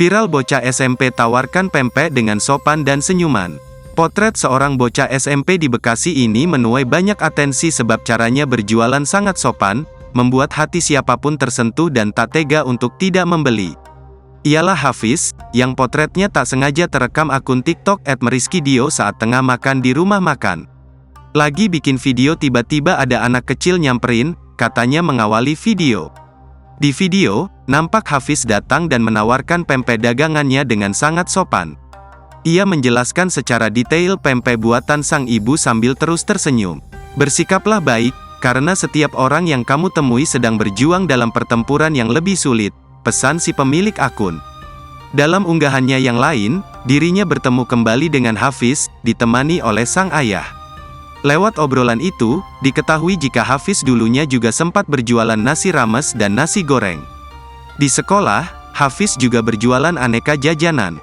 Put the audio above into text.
Viral bocah SMP tawarkan pempek dengan sopan dan senyuman. Potret seorang bocah SMP di Bekasi ini menuai banyak atensi sebab caranya berjualan sangat sopan, membuat hati siapapun tersentuh dan tak tega untuk tidak membeli. Ialah Hafiz, yang potretnya tak sengaja terekam akun TikTok @meriskidio saat tengah makan di rumah makan. Lagi bikin video tiba-tiba ada anak kecil nyamperin, katanya mengawali video. Di video, nampak Hafiz datang dan menawarkan pempek dagangannya dengan sangat sopan. Ia menjelaskan secara detail pempek buatan sang ibu sambil terus tersenyum. "Bersikaplah baik, karena setiap orang yang kamu temui sedang berjuang dalam pertempuran yang lebih sulit," pesan si pemilik akun. Dalam unggahannya yang lain, dirinya bertemu kembali dengan Hafiz, ditemani oleh sang ayah. Lewat obrolan itu, diketahui jika Hafiz dulunya juga sempat berjualan nasi rames dan nasi goreng. Di sekolah, Hafiz juga berjualan aneka jajanan.